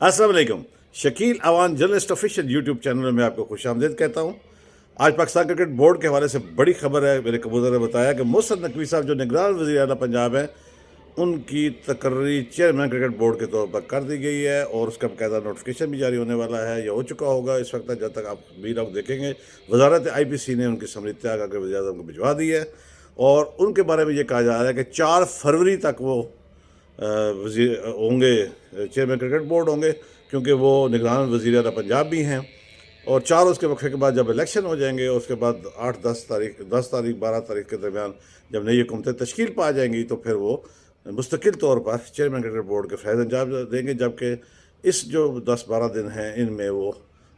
अस्सलाम वालेकुम। Shakeel Awan journalist official YouTube channel में आपको खुशामदीद कहता हूँ। आज पाकिस्तान क्रिकेट बोर्ड के हवाले से बड़ी खबर है। मेरे कबूतर ने बताया कि मोहसिन नकवी साहब जो निगरान वज़ीर आला पंजाब हैं, उनकी तकर्री चेयरमैन क्रिकेट बोर्ड के तौर पर कर दी गई है और उसका बाकायदा नोटिफिकेशन भी जारी होने वाला है या हो चुका होगा इस वक्त तक, जब तक आप भी लोग देखेंगे। वजारत IPC ने उनकी समरी तैयार करके वज़ीर आज़म को भिजवा दी है और उनके बारे में ये कहा जा रहा है कि 4 फरवरी तक वो वज़ीर होंगे, चेयरमैन क्रिकेट बोर्ड होंगे, क्योंकि वो निगरान वज़ीर आला पंजाब भी हैं। और 4 उसके वक्फे के बाद जब इलेक्शन हो जाएंगे, उसके बाद 10 तारीख 12 तारीख के दरमियान जब नई हुकूमतें तश्कील पा जाएंगी, तो फिर वो मुस्तकिल तौर पर चेयरमैन क्रिकेट बोर्ड के फैज़ अंजाम देंगे। जबकि इस जो 10-12 दिन हैं, इनमें वो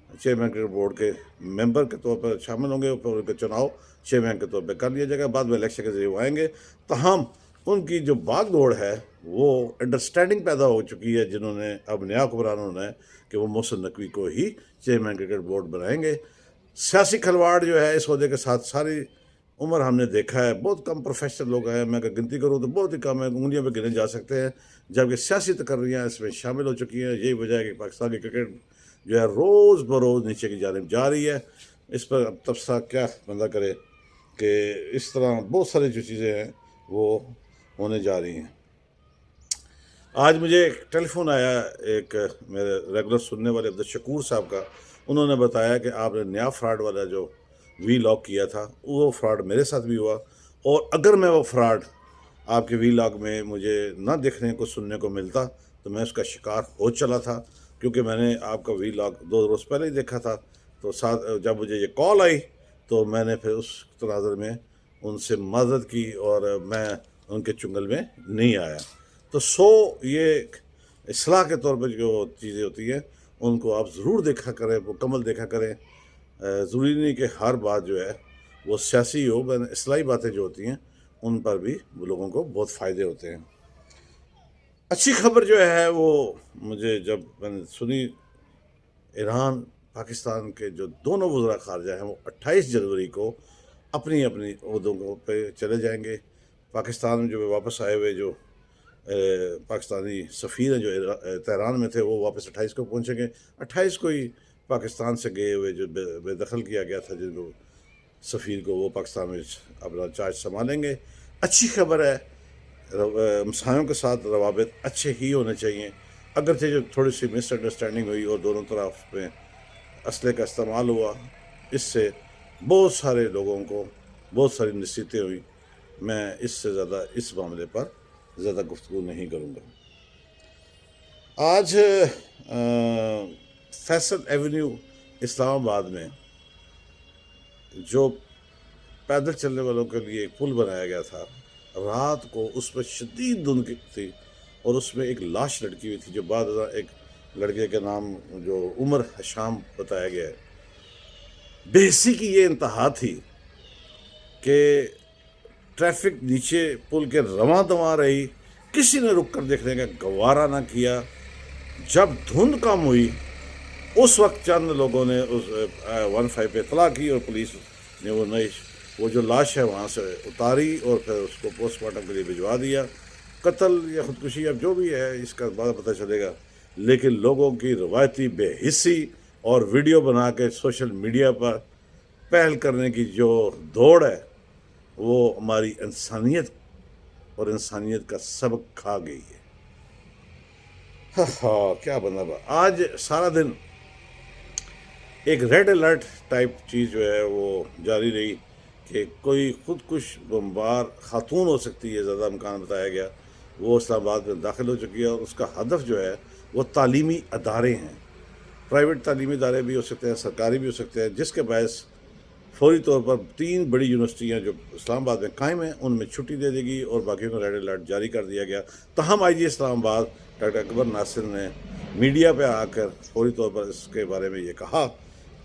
चेयरमैन क्रिकेट बोर्ड के मेंबर के तौर पर शामिल होंगे और उनका चुनाव चेयरमैन के तौर पर कर लिया जाएगा। बाद में इलेक्शन के जरिए वो आएंगे। तहम उनकी जो भाग दौड़ है, वो अंडरस्टैंडिंग पैदा हो चुकी है जिन्होंने अब नया हुक्मरानों ने, कि वो मोहसिन नकवी को ही चेयरमैन क्रिकेट बोर्ड बनाएंगे। सियासी खलवाड़ जो है इस अहदे के साथ सारी उम्र हमने देखा है। बहुत कम प्रोफेशनल लोग हैं, मैं अगर गिनती करूँ तो बहुत ही कम है, उंगलियों पे गिने जा सकते हैं, जबकि सियासी तकर्रियाँ इसमें शामिल हो चुकी हैं। यही वजह है कि पाकिस्तान की क्रिकेट जो है रोज़ बरोज़ नीचे की जानिब जा रही है। इस पर अब तबसरा क्या बंदा करे कि इस तरह बहुत सारी जो चीज़ें हैं वो होने जा रही हैं। आज मुझे एक टेलीफोन आया एक मेरे रेगुलर सुनने वाले अब्दुल शकूर साहब का। उन्होंने बताया कि आपने नया फ्रॉड वाला जो वी लॉग किया था, वो फ्रॉड मेरे साथ भी हुआ, और अगर मैं वो फ्रॉड आपके वी लॉग में मुझे ना देखने को सुनने को मिलता तो मैं उसका शिकार हो चला था, क्योंकि मैंने आपका वी लॉग 2 रोज़ पहले ही देखा था। तो साथ जब मुझे ये कॉल आई तो मैंने फिर उस तनाज़ुर में उनसे मदद की और मैं उनके चुंगल में नहीं आया। तो ये इस्लाह के तौर पर जो चीज़ें होती हैं उनको आप ज़रूर देखा करें, मुकम्मल देखा करें। ज़रूरी नहीं कि हर बात जो है वो सियासी हो, वरना इस्लाही बातें जो होती हैं उन पर भी वो लोगों को बहुत फ़ायदे होते हैं। अच्छी खबर जो है वो मुझे जब मैंने सुनी, ईरान पाकिस्तान के जो दोनों वज़रा ख़ारजा हैं वो 28 जनवरी को अपनी अपनी ओहदों पे चले जाएंगे। पाकिस्तान में जो वापस आए हुए जो पाकिस्तानी सफ़ीर हैं जो तेहरान में थे, वो वापस 28 को पहुँचेंगे। 28 को ही पाकिस्तान से गए हुए जो बेदखल किया गया था जिनको सफ़ीर को, वो पाकिस्तान में अपना चार्ज संभालेंगे। अच्छी खबर है, हमसायों के साथ रवाबित अच्छे ही होने चाहिए। अगरचे जो थोड़ी सी मिसअंडरस्टैंडिंग हुई और दोनों तरफ में असले का इस्तेमाल हुआ, इससे बहुत सारे लोगों को बहुत सारी नसीहतें हुई। मैं इससे ज़्यादा इस मामले पर ज़्यादा गुफ्तगू नहीं करूँगा। आज फैसल एवेन्यू इस्लामाबाद में जो पैदल चलने वालों के लिए एक पुल बनाया गया था, रात को उस पर शदीद धुंध थी और उसमें एक लाश लटकी हुई थी, जो बाद एक लड़के के नाम जो उमर हशाम बताया गया है। बेहसी की ये इंतहा थी कि ट्रैफिक नीचे पुल के रवां दवा रही, किसी ने रुक कर देखने का गवारा ना किया। जब धुंध कम हुई, उस वक्त चंद लोगों ने उस 15 पे इतला की और पुलिस ने वो जो लाश है वहाँ से उतारी और फिर उसको पोस्टमार्टम के लिए भिजवा दिया। कत्ल या ख़ुदकुशी अब जो भी है इसका बाद पता चलेगा, लेकिन लोगों की रवायती बेहिस्सी और वीडियो बना के सोशल मीडिया पर पहल करने की जो दौड़ है, वो हमारी इंसानियत और इंसानियत का सबक खा गई है। हाँ, क्या बंदा आज सारा दिन एक रेड अलर्ट टाइप चीज़ जो है वो जारी रही कि कोई खुदकुश बमबार खातून हो सकती है, ज़्यादा इम्कान बताया गया। वो इस्लामाबाद में दाखिल हो चुकी है और उसका हदफ जो है वो तालीमी अदारे हैं। प्राइवेट तालीमी इदारे भी हो सकते हैं, सरकारी भी हो सकते हैं, जिसके बायस फौरी तौर पर 3 बड़ी यूनिवर्सिटियाँ जो इस्लामाबाद में कायम हैं उनमें छुट्टी दे देगी और बाकियों को रेड अलर्ट जारी कर दिया गया। तहम IG इस्लामाबाद डॉक्टर अकबर नासिर ने मीडिया पे आकर फौरी तौर पर इसके बारे में ये कहा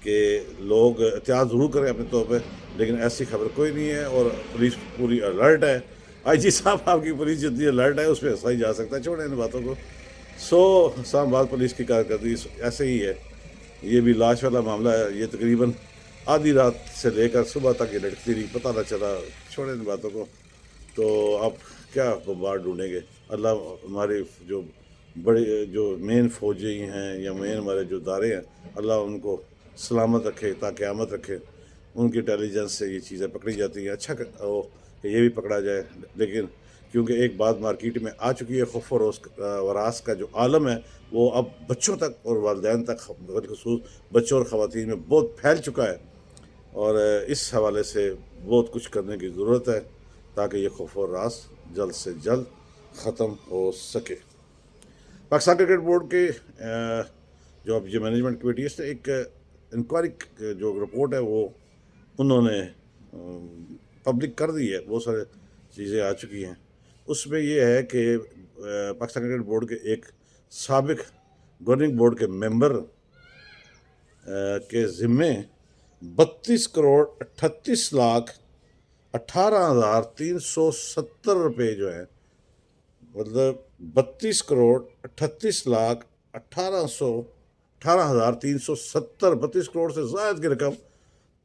कि लोग एहतियात ज़रूर करें अपने तौर पर, लेकिन ऐसी खबर कोई नहीं है और पुलिस पूरी अलर्ट है। IG साहब, आपकी पुलिस जितनी अलर्ट है उस पर हंसा ही जा सकता है, छोड़ें इन बातों को। इस्लामाबाद पुलिस की कारकर्दगी ऐसे ही है। ये भी लाश वाला मामला है, ये तकरीबन आधी रात से लेकर सुबह तक ये लटकती रही, पता ना चला, छोड़ें इन बातों को। तो आप क्या बाहर ढूंढेंगे। अल्लाह हमारी जो بڑے جو مین فوجی ہیں یا مین ہمارے جو ادارے ہیں، اللہ ان کو سلامت رکھے تا قیامت رکھے، ان کی انٹیلیجنس سے یہ چیزیں پکڑی جاتی ہیں۔ اچھا ہو کہ یہ بھی پکڑا جائے، لیکن کیونکہ ایک بات مارکیٹ میں آ چکی ہے، خوف و ہراس کا جو عالم ہے وہ اب بچوں تک اور والدین تک، بالخصوص بچوں اور خواتین میں بہت پھیل چکا ہے، اور اس حوالے سے بہت کچھ کرنے کی ضرورت ہے تاکہ یہ خوف و ہراس جلد سے جلد ختم ہو سکے۔ پاکستان کرکٹ بورڈ کے جو اب یہ مینجمنٹ کمیٹی ہے، اس نے ایک انکوائری جو رپورٹ ہے وہ انہوں نے پبلک کر دی ہے، بہت سارے چیزیں آ چکی ہیں۔ اس میں یہ ہے کہ پاکستان کرکٹ بورڈ کے ایک سابق گورننگ بورڈ کے ممبر کے ذمے 32,38,18,370 روپے جو ہیں، مطلب 32,38,18,370، 32 کروڑ سے زائد کی رقم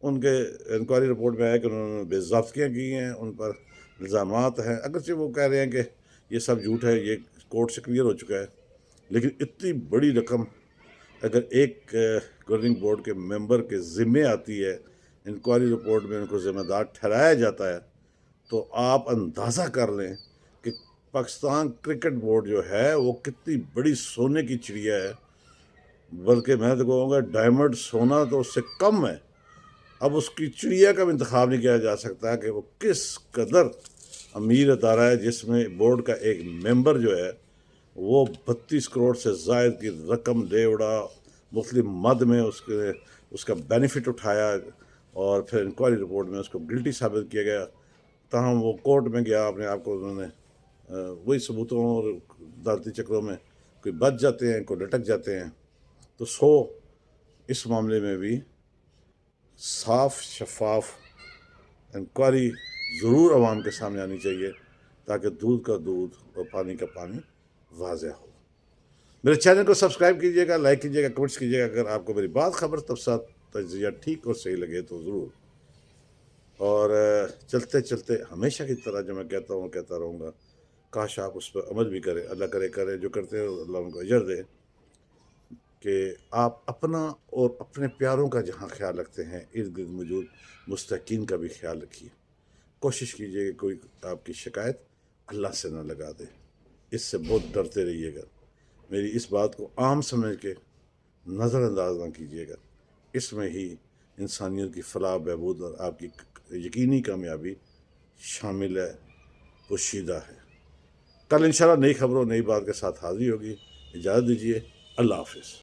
ان کے انکوائری رپورٹ میں آیا کہ انہوں نے بے ضابطگیاں کی ہیں، ان پر الزامات ہیں۔ اگرچہ وہ کہہ رہے ہیں کہ یہ سب جھوٹ ہے، یہ کورٹ سے کلیئر ہو چکا ہے، لیکن اتنی بڑی رقم اگر ایک گورننگ بورڈ کے ممبر کے ذمے آتی ہے، انکوائری رپورٹ میں ان کو ذمہ دار ٹھہرایا جاتا ہے، تو آپ اندازہ کر لیں کہ پاکستان کرکٹ بورڈ جو ہے وہ کتنی بڑی سونے کی چڑیا ہے، بلکہ میں تو کہوں گا ڈائمنڈ سونا تو اس سے کم ہے۔ اب اس کی چڑیا کا بھی انتخاب نہیں کیا جا سکتا کہ وہ کس قدر امیر ادارہ ہے، جس میں بورڈ کا ایک ممبر جو ہے وہ 32 کروڑ سے زائد کی رقم لے اڑا، مختلف مد میں اس کا بینیفٹ اٹھایا، اور پھر انکوائری رپورٹ میں اس کو گلٹی ثابت کیا گیا۔ تاہم وہ کورٹ میں گیا، اپنے آپ کو انہوں نے وہی ثبوتوں اور عدالتی چکروں میں کوئی بچ جاتے ہیں، کوئی لٹک جاتے ہیں۔ تو اس معاملے میں بھی صاف شفاف انکوائری ضرور عوام کے سامنے آنی چاہیے تاکہ دودھ کا دودھ اور پانی کا پانی واضح ہو۔ میرے چینل کو سبسکرائب کیجیے گا، لائک کیجیے گا، کمنٹس کیجیے گا۔ اگر آپ کو میری بات، خبر، تفصیلات، تجزیہ ٹھیک اور صحیح لگے تو ضرور۔ اور چلتے چلتے ہمیشہ کی طرح جو میں کہتا ہوں کہتا رہوں گا، کاش آپ اس پر عمل بھی کریں، اللہ کرے جو کرتے ہیں اللہ ان کو اجر دے، کہ آپ اپنا اور اپنے پیاروں کا جہاں خیال رکھتے ہیں، ارد گرد موجود مستحقین کا بھی خیال رکھیے۔ کوشش کیجیے کہ کوئی آپ کی شکایت اللہ سے نہ لگا دے، اس سے بہت ڈرتے رہیے گا۔ میری اس بات کو عام سمجھ کے نظر انداز نہ کیجیے گا، اس میں ہی انسانیت کی فلاح بہبود اور آپ کی یقینی کامیابی شامل ہے، پوشیدہ ہے۔ کل انشاءاللہ نئی خبروں، نئی بات کے ساتھ حاضری ہوگی۔ اجازت دیجیے، اللہ حافظ۔